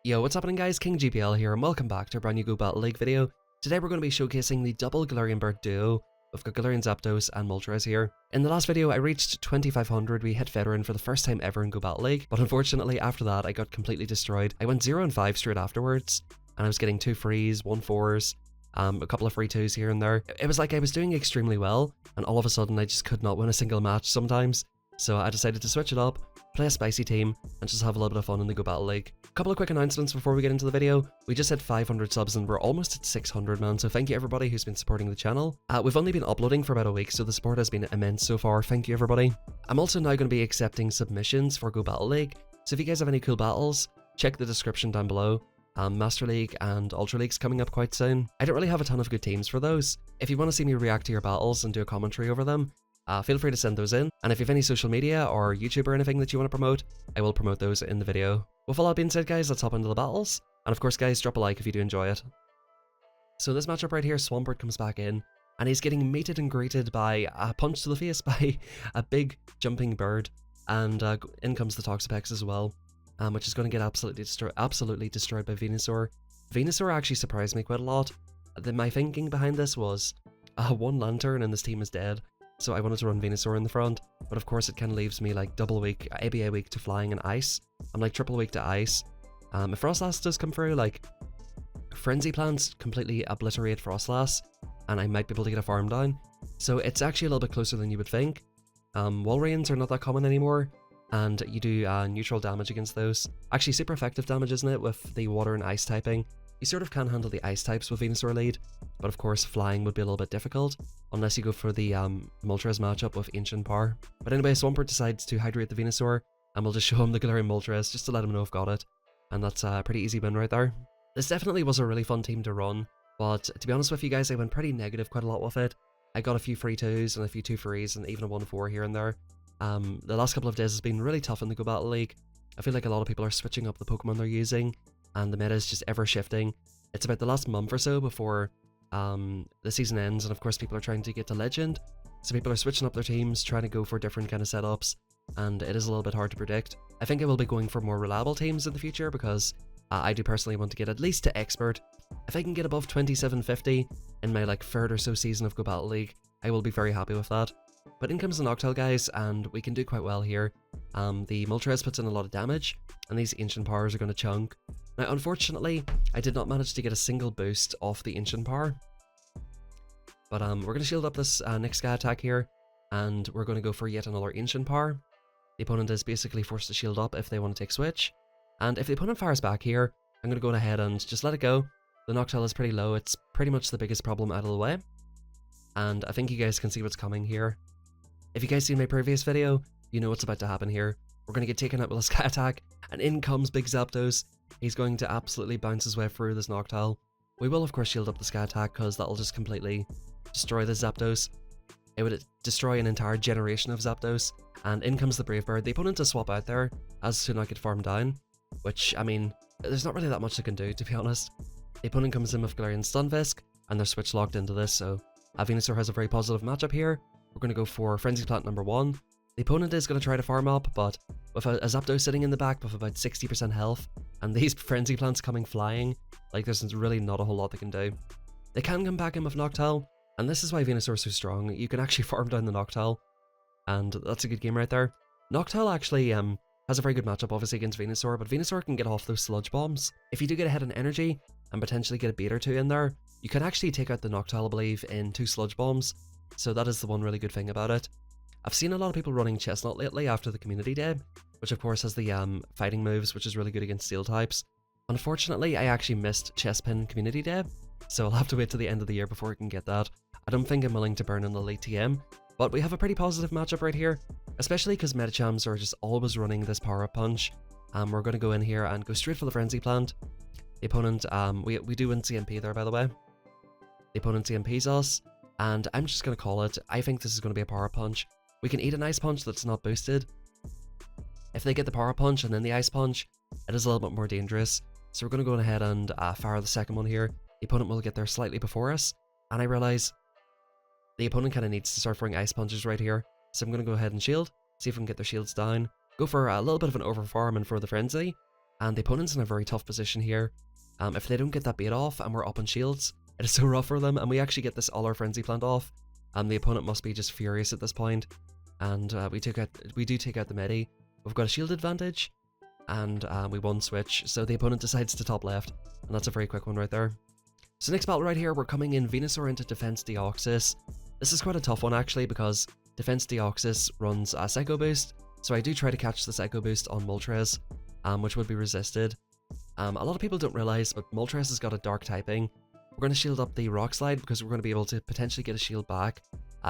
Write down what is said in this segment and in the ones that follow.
Yo, what's happening guys, King GPL here and welcome back to a brand new Go Battle League video. Today we're going to be showcasing the double Galarian bird duo. We've got Galarian Zapdos and Moltres here. In the last video I reached 2500, we hit veteran for the first time ever in Go Battle League, but unfortunately after that I got completely destroyed. I went 0 and 5 straight afterwards, and I was getting 2 frees, 1 4s, a couple of free 2s here and there. It was like I was doing extremely well, and all of a sudden I just could not win a single match sometimes. So I decided to switch it up, play a spicy team, and just have a little bit of fun in the Go Battle League. A couple of quick announcements before we get into the video. We just hit 500 subs and we're almost at 600, man, so thank you everybody who's been supporting the channel. We've only been uploading for about a week, so the support has been immense so far. Thank you everybody. I'm also now going to be accepting submissions for Go Battle League, so if you guys have any cool battles, check the description down below. Master League and Ultra League's coming up quite soon. I don't really have a ton of good teams for those. If you want to see me react to your battles and do a commentary over them, feel free to send those in, and if you have any social media or YouTube or anything that you want to promote, I will promote those in the video. With all that being said guys, let's hop into the battles, and of course guys, drop a like if you do enjoy it. So this matchup right here, Swampert comes back in, and he's getting mated and greeted by a punch to the face by a big jumping bird, and in comes the Toxapex as well, which is going to get absolutely destroyed by Venusaur. Venusaur actually surprised me quite a lot. My thinking behind this was, one Lantern and this team is dead. So I wanted to run Venusaur in the front, but of course it kind of leaves me like double weak, ABA weak to flying and ice. I'm like triple weak to ice. If Frostlass does come through, like Frenzy Plants completely obliterate Frostlass, and I might be able to get a farm down. So it's actually a little bit closer than you would think. Walreins are not that common anymore, and you do neutral damage against those. Actually super effective damage, isn't it, with the water and ice typing. You sort of can handle the ice types with Venusaur lead, but of course flying would be a little bit difficult, unless you go for the Moltres matchup with Ancient Power. But anyway, Swampert decides to hydrate the Venusaur, and we'll just show him the Galarian Moltres just to let him know I've got it. And that's a pretty easy win right there. This definitely was a really fun team to run, but to be honest with you guys, I went pretty negative quite a lot with it. I got a few free 2s and a few 2 frees and even a 1-4 here and there. The last couple of days has been really tough in the Go Battle League. I feel like a lot of people are switching up the Pokemon they're using, and the meta is just ever shifting. It's about the last month or so before the season ends, and of course people are trying to get to Legend, so people are switching up their teams, trying to go for different kind of setups, and it is a little bit hard to predict. I think I will be going for more reliable teams in the future, because I do personally want to get at least to Expert. If I can get above 2750 in my like third or so season of Go Battle League, I will be very happy with that. But in comes the Noctowl guys, and we can do quite well here. The Moltres puts in a lot of damage, and these Ancient Powers are going to chunk. Now unfortunately, I did not manage to get a single boost off the Ancient Power. But we're going to shield up this next guy attack here, and we're going to go for yet another Ancient Power. The opponent is basically forced to shield up if they want to take switch. And if the opponent fires back here, I'm going to go ahead and just let it go. The Noctowl is pretty low, it's pretty much the biggest problem out of the way. And I think you guys can see what's coming here. If you guys seen my previous video, you know what's about to happen here. We're going to get taken out with a Sky Attack, and in comes Big Zapdos. He's going to absolutely bounce his way through this Noctowl. We will of course shield up the Sky Attack, because that'll just completely destroy the Zapdos. It would destroy an entire generation of Zapdos, and in comes the Brave Bird. The opponent does swap out there, as soon as I get farmed down, which, I mean, there's not really that much I can do, to be honest. The opponent comes in with Galarian Stunfisk, and they're switch locked into this, so Venusaur has a very positive matchup here. We're going to go for Frenzy Plant number 1. The opponent is going to try to farm up, but with a Zapdos sitting in the back with about 60% health, and these Frenzy Plants coming flying, like there's really not a whole lot they can do. They can come back in with Noctowl, and this is why Venusaur is so strong. You can actually farm down the Noctowl, and that's a good game right there. Noctowl actually has a very good matchup obviously against Venusaur, but Venusaur can get off those Sludge Bombs. If you do get ahead in energy, and potentially get a beat or 2 in there, you can actually take out the Noctowl, I believe, in 2 Sludge Bombs. So that is the one really good thing about it. I've seen a lot of people running Chestnut lately after the Community Day, which of course has the fighting moves, which is really good against steel types. Unfortunately, I actually missed Chespin Community Day, so I'll have to wait till the end of the year before I can get that. I don't think I'm willing to burn in the late TM, but we have a pretty positive matchup right here, especially because Medichams are just always running this power up punch. We're going to go in here and go straight for the Frenzy Plant. The opponent, we do win CMP there by the way. The opponent CMPs us, and I'm just going to call it. I think this is going to be a power punch. We can eat an ice punch that's not boosted. If they get the power punch and then the ice punch, it is a little bit more dangerous. So we're going to go ahead and fire the second one here. The opponent will get there slightly before us, and I realize the opponent kind of needs to start throwing ice punches right here. So I'm going to go ahead and shield, see if we can get their shields down. Go for a little bit of an overfarm and for the frenzy. and the opponent's in a very tough position here. If they don't get that bait off and we're up on shields, it is so rough for them, and we actually get this all our Frenzy Plant off. The opponent must be just furious at this point, and we do take out the Medi. We've got a shield advantage, and we won switch, so the opponent decides to top left, and that's a very quick one right there. So next battle right here, we're coming in Venusaur into Defense Deoxys. This is quite a tough one actually, because Defense Deoxys runs a Psycho Boost, so I do try to catch the Psycho Boost on Moltres, which would be resisted. A lot of people don't realize, but Moltres has got a dark typing. We're going to shield up the Rock Slide because we're going to be able to potentially get a shield back,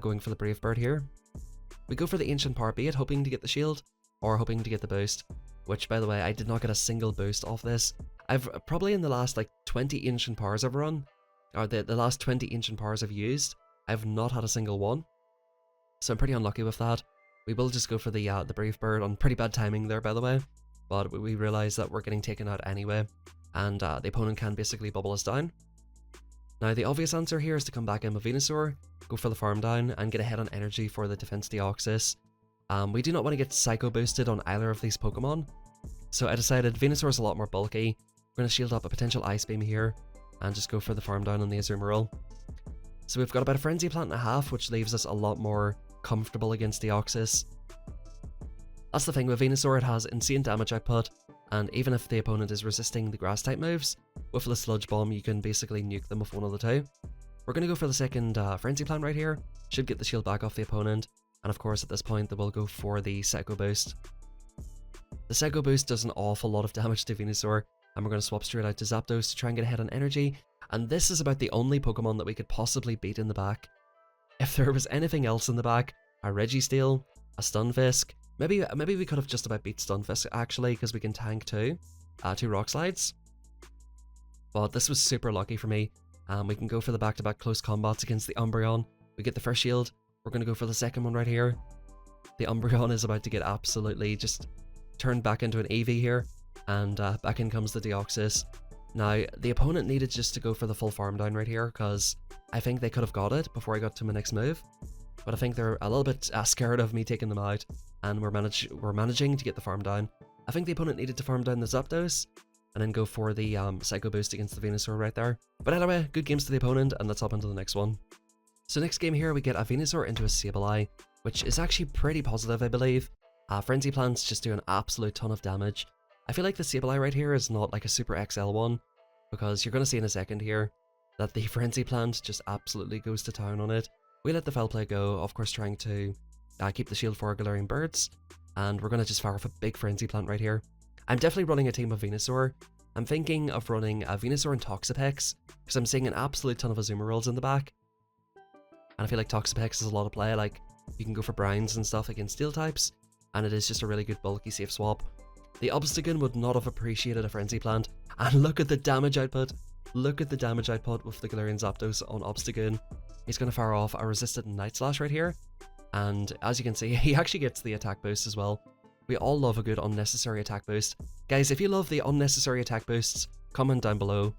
going for the Brave Bird here. We go for the Ancient Power Bait, hoping to get the shield, or hoping to get the boost, which by the way, I did not get a single boost off this. I've probably in the last like 20 Ancient Powers I've run, or the last 20 Ancient Powers I've used, I've not had a single one. So I'm pretty unlucky with that. We will just go for the Brave Bird on pretty bad timing there, by the way. But we realize that we're getting taken out anyway, and the opponent can basically bubble us down. Now the obvious answer here is to come back in with Venusaur, go for the farm down, and get ahead on energy for the Defense Deoxys. We do not want to get Psycho boosted on either of these Pokemon, so I decided Venusaur is a lot more bulky. We're going to shield up a potential Ice Beam here, and just go for the farm down on the Azumarill. So we've got about a Frenzy Plant and a half, which leaves us a lot more comfortable against Deoxys. That's the thing with Venusaur, it has insane damage output, and even if the opponent is resisting the grass type moves, with the Sludge Bomb you can basically nuke them with one of the two. We're going to go for the second Frenzy Plant right here, should get the shield back off the opponent, and of course at this point they will go for the Psycho Boost. The Psycho Boost does an awful lot of damage to Venusaur, and we're going to swap straight out to Zapdos to try and get ahead on energy, and this is about the only Pokemon that we could possibly beat in the back. If there was anything else in the back, a Registeel, a Stunfisk, maybe we could have just about beat Stunfisk actually, because we can tank two Rock Slides. But this was super lucky for me. We can go for the back-to-back close combats against the Umbreon. We get the first shield. We're going to go for the second one right here. The Umbreon is about to get absolutely just turned back into an EV here, and back in comes the Deoxys. Now, the opponent needed just to go for the full farm down right here, because I think they could have got it before I got to my next move. But I think they're a little bit scared of me taking them out, and we're managing to get the farm down. I think the opponent needed to farm down the Zapdos, and then go for the Psycho Boost against the Venusaur right there. But anyway, good games to the opponent, and let's hop into the next one. So next game here, we get a Venusaur into a Sableye, which is actually pretty positive, I believe. Frenzy Plants just do an absolute ton of damage. I feel like the Sableye right here is not like a super XL one, because you're going to see in a second here that the Frenzy Plant just absolutely goes to town on it. We let the Foul Play go, of course trying to keep the shield for our Galarian birds, and we're going to just fire off a big Frenzy Plant right here. I'm definitely running a team of Venusaur. I'm thinking of running a Venusaur and Toxapex, because I'm seeing an absolute ton of Azumarills in the back. And I feel like Toxapex is a lot of play, like you can go for brines and stuff against steel types, and it is just a really good bulky safe swap. The Obstagoon would not have appreciated a Frenzy Plant, and look at the damage output. Look at the damage output with the Galarian Zapdos on Obstagoon. He's going to fire off a resisted Night Slash right here, and as you can see, he actually gets the attack boost as well. We all love a good unnecessary attack boost. Guys, if you love the unnecessary attack boosts, comment down below,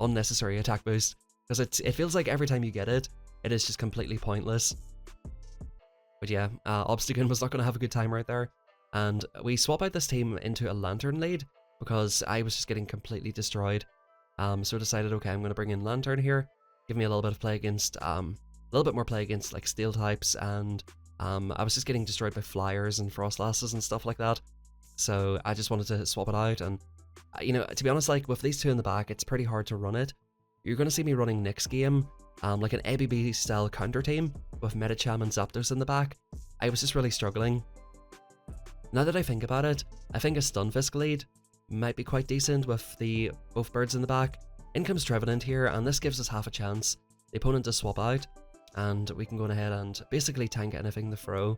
unnecessary attack boost, because it feels like every time you get it, it is just completely pointless. But yeah, Obstagoon was not going to have a good time right there, and we swap out this team into a Lantern lead, because I was just getting completely destroyed. So I decided, okay, I'm going to bring in Lantern here, give me a little bit of play against, a little bit more play against like steel types, and I was just getting destroyed by Flyers and Frostlasses and stuff like that. So I just wanted to swap it out, and you know, to be honest, like with these two in the back, it's pretty hard to run it. You're going to see me running next game, like an ABB style counter team with Medicham and Zapdos in the back. I was just really struggling. Now that I think about it, I think a Stunfisk lead might be quite decent with the both birds in the back. In comes Trevenant here, and this gives us half a chance. The opponent does swap out, and we can go ahead and basically tank anything they throw.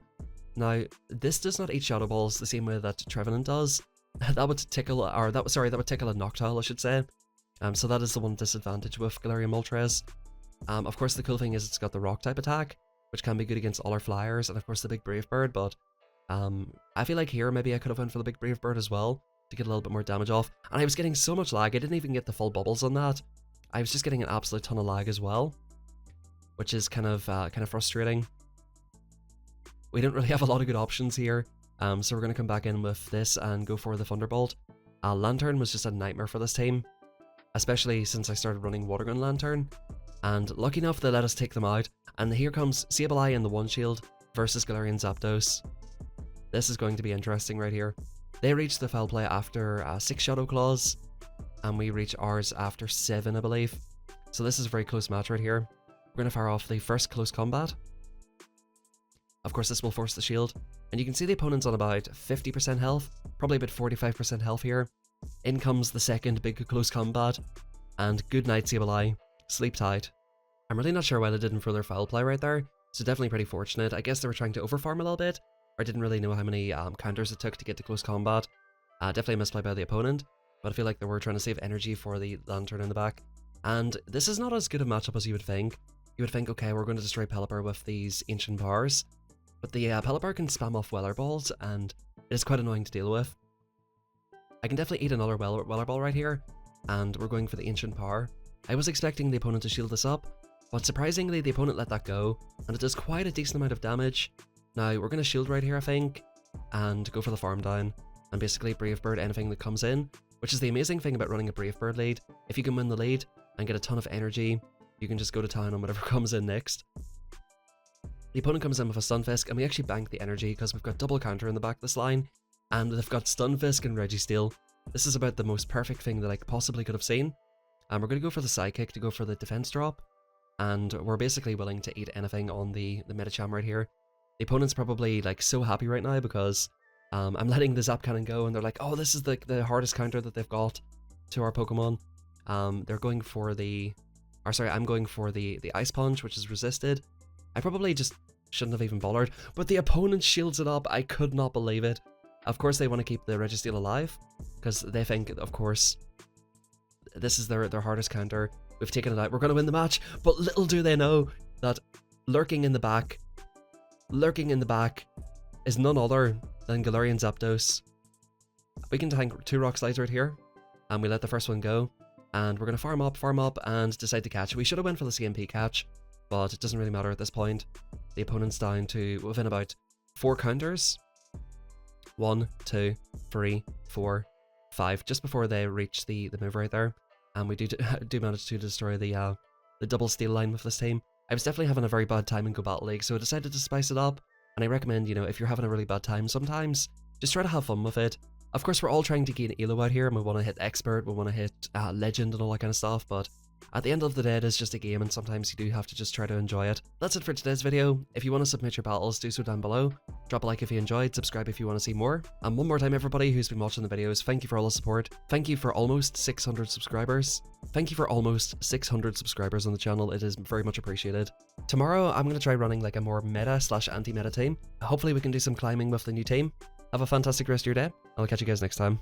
Now, this does not eat Shadow Balls the same way that Trevenant does. That would tickle, or that would tickle a Noctowl, I should say. So that is the one disadvantage with Galarian Moltres. Of course, the cool thing is it's got the Rock type attack, which can be good against all our Flyers, and of course the big Brave Bird, but I feel like here maybe I could have went for the big Brave Bird as well, to get a little bit more damage off. And I was getting so much lag, I didn't even get the full bubbles on that. I was just getting an absolute ton of lag as well, which is kind of frustrating. We don't really have a lot of good options here, so we're going to come back in with this and go for the Thunderbolt. Lantern was just a nightmare for this team, especially since I started running Water Gun Lantern, and lucky enough they let us take them out, and here comes Sableye in the one shield versus Galarian Zapdos. This is going to be interesting right here. They reached the foul play after 6 Shadow Claws, and we reach ours after 7, I believe. So this is a very close match right here. We're going to fire off the first close combat. Of course, this will force the shield, and you can see the opponent's on about 50% health, probably about 45% health here. In comes the second big close combat, and good night Sableye, sleep tight. I'm really not sure why they didn't further foul play right there, so definitely pretty fortunate. I guess they were trying to overfarm a little bit, or didn't really know how many counters it took to get to close combat. Definitely a misplay by the opponent, but I feel like they were trying to save energy for the Lantern in the back. And this is not as good a matchup as you would think. You would think, okay, we're going to destroy Pelipper with these Ancient Powers, but the Pelipper can spam off Weather Balls, and it is quite annoying to deal with. I can definitely eat another Weather Ball right here, and we're going for the Ancient Power. I was expecting the opponent to shield this up, but surprisingly the opponent let that go, and it does quite a decent amount of damage. Now we're going to shield right here, I think, and go for the farm down, and basically Brave Bird anything that comes in, which is the amazing thing about running a Brave Bird lead. If you can win the lead and get a ton of energy, you can just go to town on whatever comes in next. The opponent comes in with a Stunfisk, and we actually bank the energy because we've got double counter in the back of this line, and they've got Stunfisk and Registeel. This is about the most perfect thing that I possibly could have seen. And we're going to go for the Psychic to go for the defense drop, and we're basically willing to eat anything on the Medicham right here. The opponent's probably like so happy right now because I'm letting the Zap Cannon go, and they're like, oh, this is the hardest counter that they've got to our Pokemon. They're going for the, or sorry, I'm going for the Ice Punch, which is resisted. I probably just shouldn't have even bothered, but the opponent shields it up. I could not believe it. Of course they want to keep the Registeel alive, because they think, of course, this is their hardest counter. We've taken it out, we're going to win the match, but little do they know that lurking in the back is none other than Galarian Zapdos. We can tank 2 Rock Slides right here, and we let the first one go, and we're going to farm up, and decide to catch. We should have went for the CMP catch, but it doesn't really matter at this point. The opponent's down to within about 4 counters. 1, 2, 3, 4, 5, just before they reach the move right there, and we do manage to destroy the double steal line with this team. I was definitely having a very bad time in Go Battle League, so I decided to spice it up, and I recommend, you know, if you're having a really bad time sometimes, just try to have fun with it. Of course, we're all trying to gain Elo out here, and we want to hit Expert, we want to hit Legend and all that kind of stuff, but at the end of the day, it is just a game, and sometimes you do have to just try to enjoy it. That's it for today's video. If you want to submit your battles, do so down below. Drop a like if you enjoyed, subscribe if you want to see more. And one more time, everybody who's been watching the videos, thank you for all the support. Thank you for almost 600 subscribers. Thank you for almost 600 subscribers on the channel. It is very much appreciated. Tomorrow, I'm going to try running like a more meta/anti-meta team. Hopefully we can do some climbing with the new team. Have a fantastic rest of your day. I'll catch you guys next time.